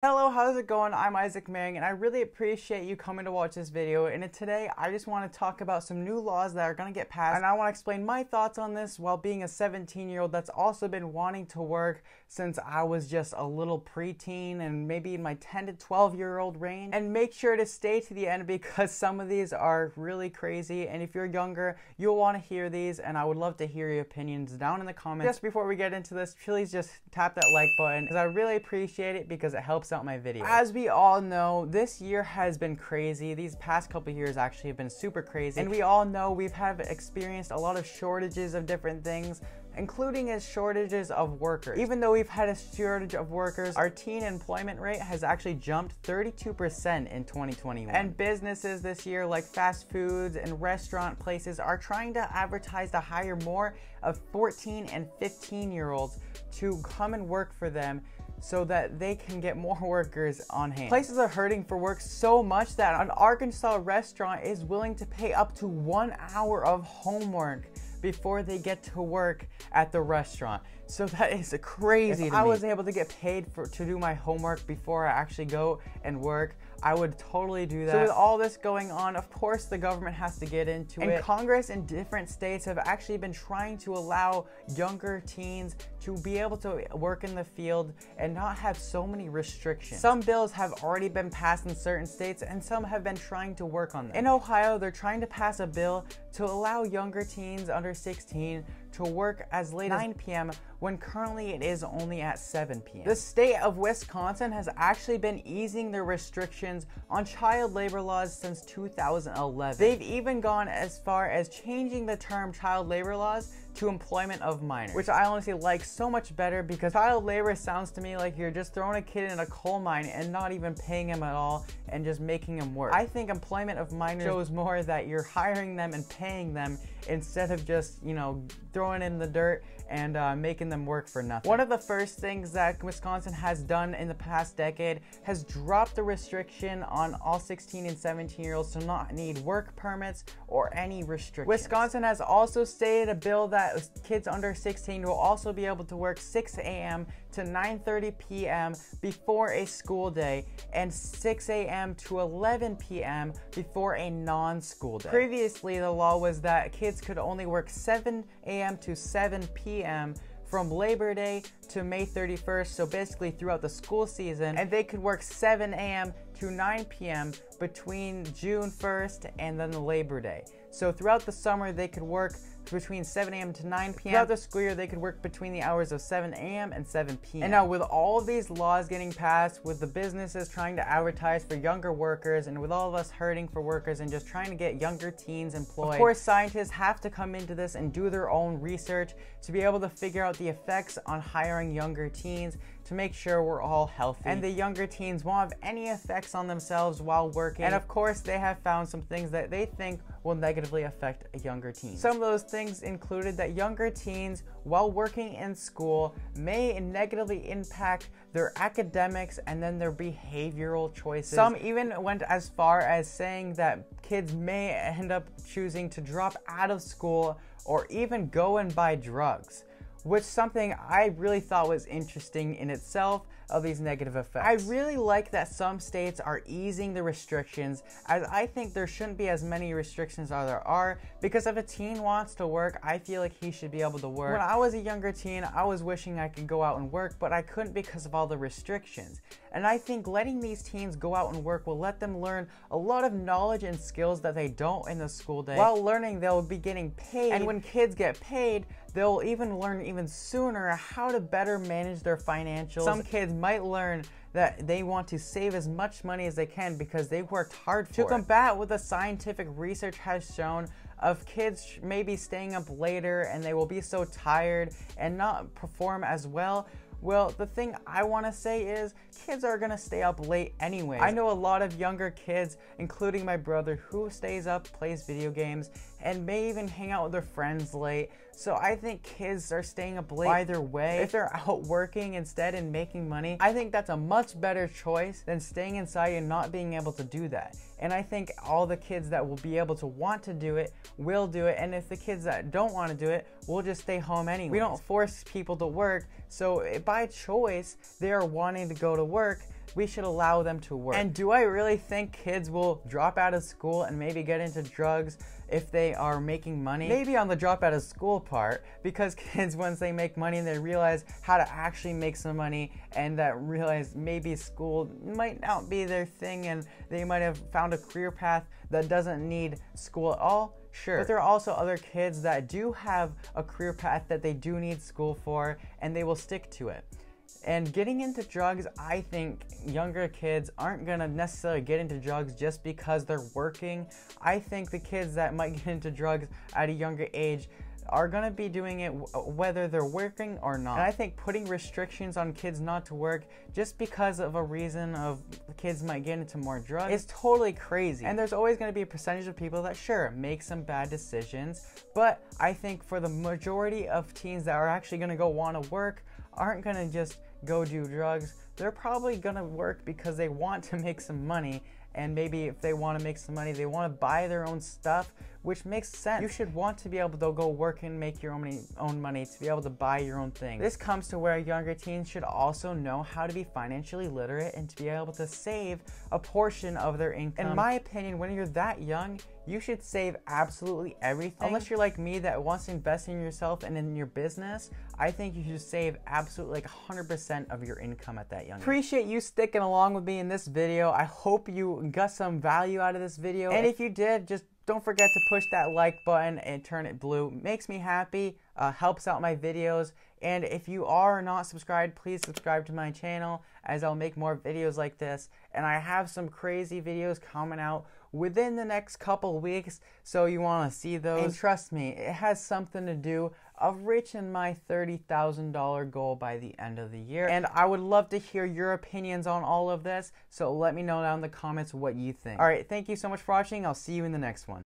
Hello, how's it going? I'm Isaac Mang, and I really appreciate you coming to watch this video. And today, I just want to talk about some new laws that are going to get passed, and I want to explain my thoughts on this while being a 17-year-old that's also been wanting to work since I was just a little preteen and maybe in my 10 to 12-year-old range. And make sure to stay to the end because some of these are really crazy, and if you're younger, you'll want to hear these, and I would love to hear your opinions down in the comments. Just before we get into this, please just tap that like button because I really appreciate it because it helps out my video. As we all know, this year has been crazy. These past couple years actually have been super crazy, and we all know we've experienced a lot of shortages of different things, including as shortages of workers. Even though we've had a shortage of workers, our teen employment rate has actually jumped 32% in 2021. And businesses this year like fast foods and restaurant places are trying to advertise to hire more of 14 and 15-year-olds to come and work for them so that they can get more workers on hand. Places are hurting for work so much that an Arkansas restaurant is willing to pay up to 1 hour of homework before they get to work at the restaurant. So that is crazy to me. If I was able to get paid to do my homework before I actually go and work, I would totally do that. So with all this going on, of course the government has to get into it. And Congress in different states have actually been trying to allow younger teens to be able to work in the field and not have so many restrictions. Some bills have already been passed in certain states and some have been trying to work on them. In Ohio, they're trying to pass a bill to allow younger teens under 16 to work as late as 9 p.m. when currently it is only at 7 p.m. The state of Wisconsin has actually been easing their restrictions on child labor laws since 2011. They've even gone as far as changing the term child labor laws to employment of minors, which I honestly like so much better because child labor sounds to me like you're just throwing a kid in a coal mine and not even paying him at all and just making him work. I think employment of minors shows more that you're hiring them and paying them instead of just, throwing in the dirt and making them work for nothing. One of the first things that Wisconsin has done in the past decade has dropped the restriction on all 16 and 17-year-olds to not need work permits or any restrictions. Wisconsin has also stated a bill that kids under 16 will also be able to work 6 a.m. to 9:30 p.m. before a school day and 6 a.m. to 11 p.m. before a non-school day. Previously, the law was that kids could only work 7 a.m. to 7 p.m. from Labor Day to May 31st, so basically throughout the school season, and they could work 7 a.m. to 9 p.m. between June 1st and then the Labor Day. So throughout the summer, they could work between 7 a.m. to 9 p.m. Throughout the school year, they could work between the hours of 7 a.m. and 7 p.m. And now with all of these laws getting passed, with the businesses trying to advertise for younger workers, and with all of us hurting for workers and just trying to get younger teens employed, of course scientists have to come into this and do their own research to be able to figure out the effects on hiring younger teens to make sure we're all healthy and the younger teens won't have any effects on themselves while working. And of course, they have found some things that they think will negatively affect a younger teen. Some of those things included that younger teens, while working in school, may negatively impact their academics and then their behavioral choices. Some even went as far as saying that kids may end up choosing to drop out of school or even go and buy drugs, which something I really thought was interesting in itself of these negative effects. I really like that some states are easing the restrictions, as I think there shouldn't be as many restrictions as there are, because if a teen wants to work, I feel like he should be able to work. When I was a younger teen, I was wishing I could go out and work, but I couldn't because of all the restrictions. And I think letting these teens go out and work will let them learn a lot of knowledge and skills that they don't in the school day. While learning, they'll be getting paid, and when kids get paid, they'll even learn even sooner how to better manage their financials. Some kids might learn that they want to save as much money as they can because they worked hard for it. To combat what the scientific research has shown of kids maybe staying up later and they will be so tired and not perform as well, well, the thing I want to say is kids are going to stay up late anyway. I know a lot of younger kids, including my brother, who stays up, plays video games, and may even hang out with their friends late. So I think kids are staying up late either way. If they're out working instead and making money, I think that's a much better choice than staying inside and not being able to do that. And I think all the kids that will be able to want to do it will do it. And if the kids that don't want to do it will just stay home anyway. We don't force people to work. So by choice, they are wanting to go to work. we should allow them to work. And do I really think kids will drop out of school and maybe get into drugs if they are making money? Maybe on the drop out of school part, because kids, once they make money and they realize how to actually make some money, and that realize maybe school might not be their thing, and they might have found a career path that doesn't need school at all. Sure. But there are also other kids that do have a career path that they do need school for, and they will stick to it. And getting into drugs, I think younger kids aren't gonna necessarily get into drugs just because they're working. I think the kids that might get into drugs at a younger age are gonna be doing it whether they're working or not. And I think putting restrictions on kids not to work just because of a reason of kids might get into more drugs is totally crazy. And there's always gonna be a percentage of people that, sure, make some bad decisions, but I think for the majority of teens that are actually gonna go wanna work, aren't gonna just go do drugs. They're probably gonna work because they want to make some money, and maybe if they want to make some money, they want to buy their own stuff, which makes sense. You should want to be able to go work and make your own money to be able to buy your own thing. This comes to where younger teens should also know how to be financially literate and to be able to save a portion of their income. In my opinion, when you're that young, you should save absolutely everything. Unless you're like me that wants to invest in yourself and in your business, I think you should save absolutely like 100% of your income at that young age. Appreciate you sticking along with me in this video. I hope you got some value out of this video. And if you did, just don't forget to push that like button and turn it blue. Makes me happy, helps out my videos. And if you are not subscribed, please subscribe to my channel, as I'll make more videos like this. And I have some crazy videos coming out within the next couple weeks, so you want to see those. And trust me, it has something to do of reaching my $30,000 goal by the end of the year. And I would love to hear your opinions on all of this, so let me know down in the comments what you think. Alright, thank you so much for watching. I'll see you in the next one.